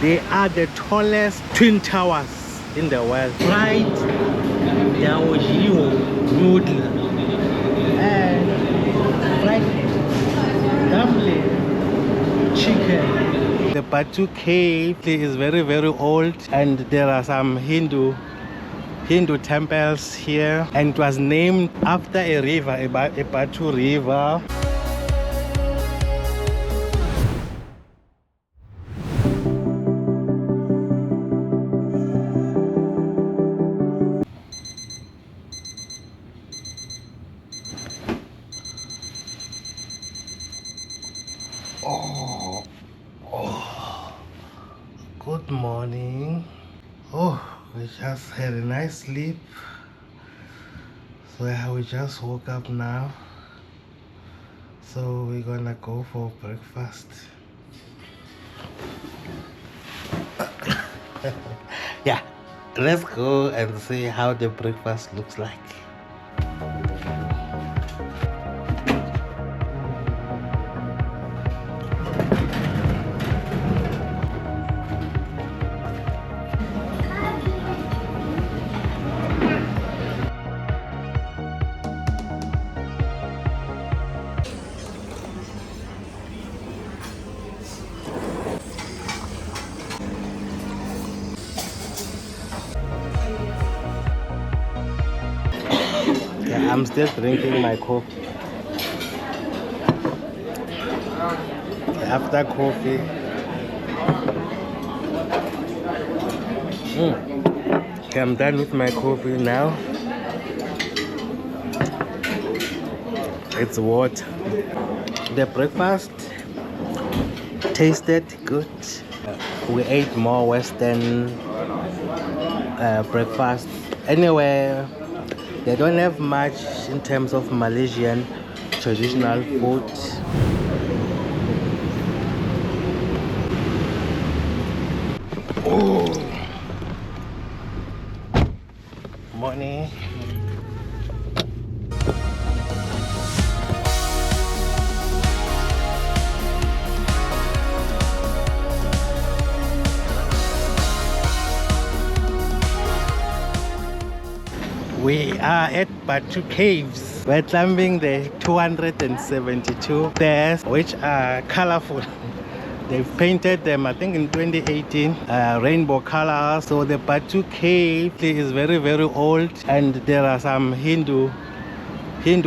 They are the tallest twin towers in the world. Right, DaoXiao noodle and fried dumpling chicken. The Batu Caves is very old, and there are some Hindu temples here, and it was named after a river, a Batu river. Good morning. We just had a nice sleep, so we just woke up now, so we're gonna go for breakfast. Yeah, let's go and see how the breakfast looks like. I'm still drinking my coffee. After coffee, okay, I'm done with my coffee now. It's water. The breakfast tasted good. We ate more Western breakfast. Anyway, they don't have much in terms of Malaysian traditional food. Morning. We are at Batu Caves. We're climbing the 272 stairs, which are colorful. They've painted them, I think, in 2018, rainbow colors. So the Batu Cave is very old, and there are some Hindu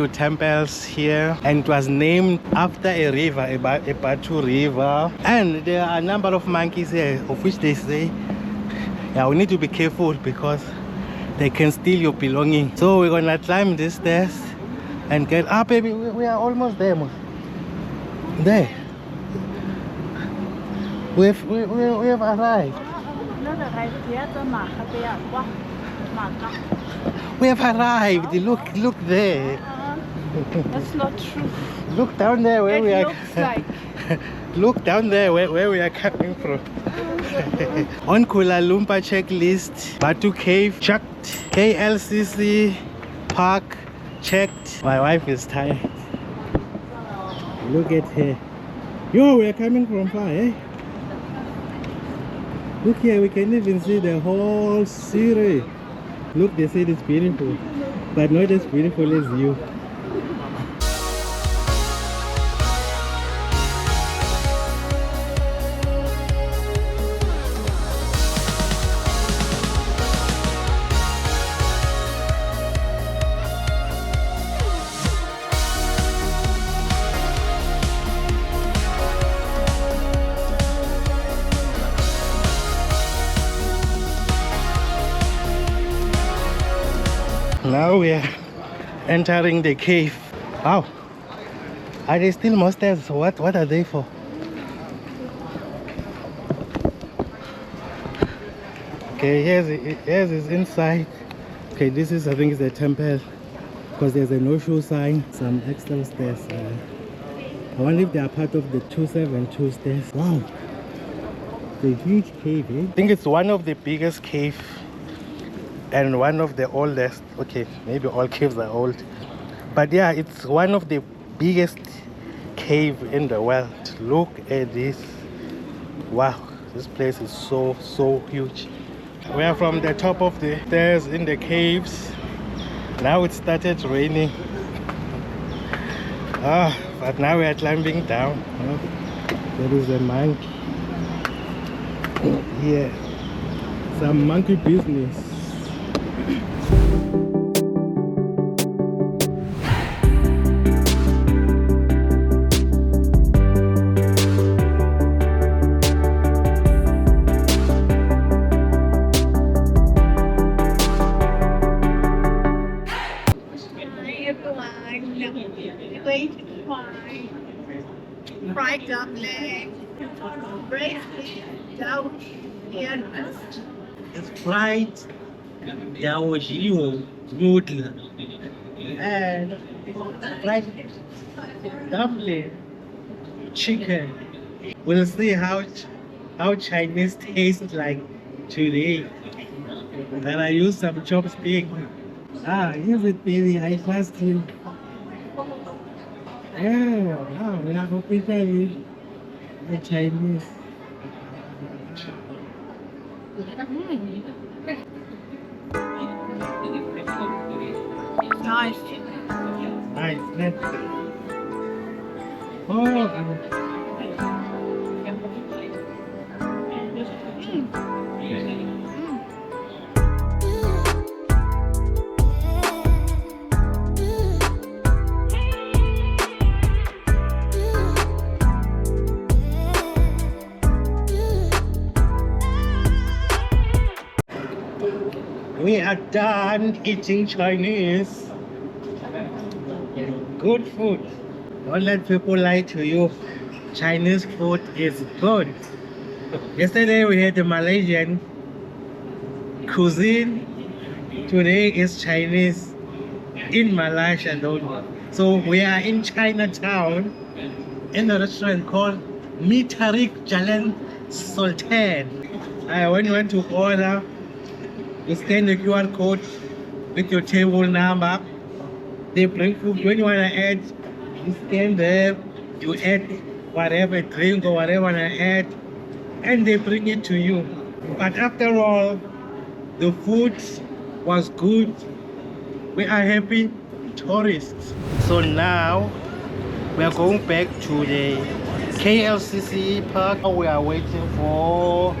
temples here, and it was named after a river, a Batu river. And there are a number of monkeys here, of which they say, yeah, we need to be careful because they can steal your belongings. So we're gonna climb these stairs and get up. Baby, we are almost there. There. We have arrived. We have arrived. Look there. That's not true. Look down there where we are. Looks like. Look down there where we are coming from. On Kuala Lumpur checklist, Batu Cave checked, KLCC park checked. My wife is tired. Look at her. Yo, we are coming from far, eh? Look here, we can even see the whole city. Look, they say it's beautiful, but not as beautiful as you. Now we are entering the cave. Wow, are there still more stairs? What are they for? Okay, here's is inside. Okay, this is, I think, is the temple, because there's a no-show sign. Some extra stairs. I wonder if they are part of the 272 stairs. Wow, the huge cave, eh? I think it's one of the biggest caves and one of the oldest. Okay, maybe all caves are old, but yeah, it's one of the biggest cave in the world. Look at this. Wow, This place is so huge. We are from the top of the stairs in the caves. Now it started raining. But now we are climbing down. There is a monkey here. Some monkey business. Fried dumpling, bracelet, DaoXiao. It's fried DaoXiao noodle and fried dumpling, chicken. We'll see how Chinese tastes like today. And I use some chopstick. Here's it, baby. I trust you. Yeah, we're not going to the Chinese. Nice. Nice. Oh. We are done eating Chinese. Good food. Don't let people lie to you. Chinese food is good. Yesterday we had the Malaysian cuisine. Today is Chinese in Malaysia, though. So we are in Chinatown in a restaurant called Tarik Jalan Sultan. When you want to order, you scan the QR code with your table number. They bring food. When you want to add, you scan there, you add whatever drink or whatever you want to add, and they bring it to you. But after all, the food was good. We are happy tourists. So now we are going back to the KLCC park. We are waiting for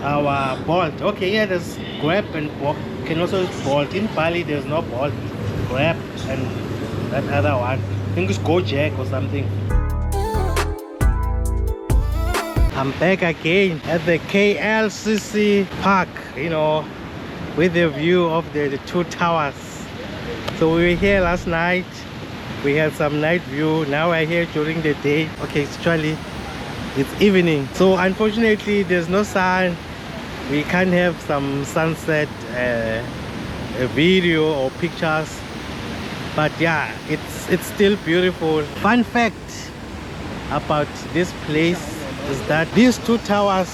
our Bolt. Okay, yeah, there's Grab and Bolt. Can also Bolt. In Bali, there's no Bolt. Grab and that other one. I think it's Gojek or something. I'm back again at the KLCC park, you know, with the view of the two towers. So we were here last night. We had some night view. Now we're here during the day. Okay, actually it's evening. So unfortunately there's no sun. We can't have some sunset a video or pictures. But yeah, it's still beautiful. Fun fact about this place is that these two towers,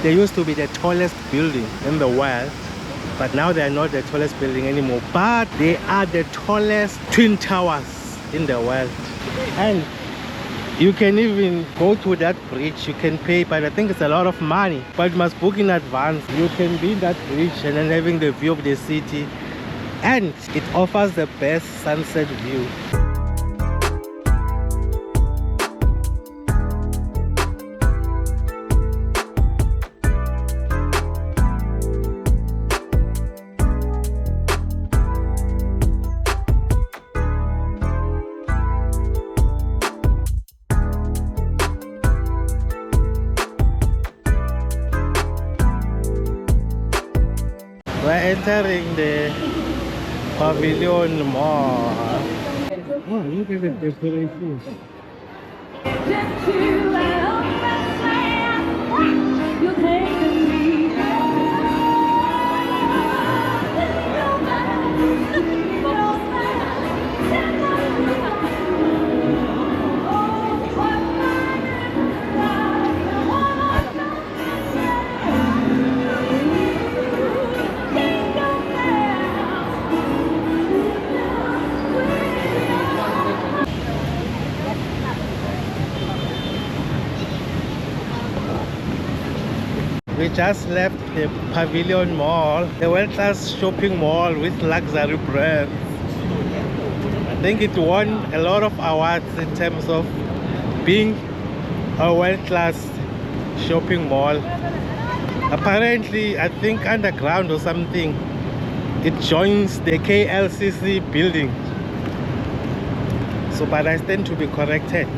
they used to be the tallest building in the world, but now they are not the tallest building anymore, but they are the tallest twin towers in the world. And you can even go to that bridge. You can pay, but I think it's a lot of money, but you must book in advance. You can be in that bridge and then having the view of the city, and it offers the best sunset view. We're entering the Pavilion Mall. Oh, look at the decorations. We just left the Pavilion Mall, a world-class shopping mall with luxury brands. I think it won a lot of awards in terms of being a world-class shopping mall. Apparently, I think underground or something, it joins the KLCC building. So, but I stand to be corrected.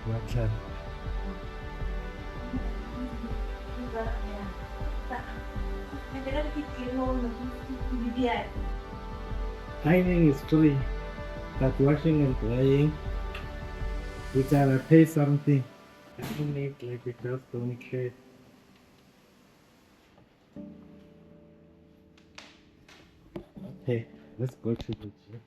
What's that? Ironing is free, but washing and drying, you gotta pay something. I don't need like a girls don't care. Okay, let's go to the gym.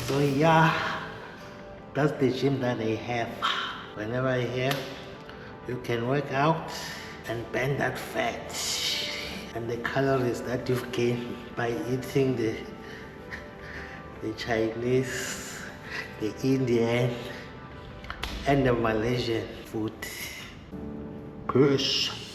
So yeah, that's the gym that I have. Whenever I have, you can work out and burn that fat and the calories that you've gained by eating the Chinese, the Indian, and the Malaysian food. Peace.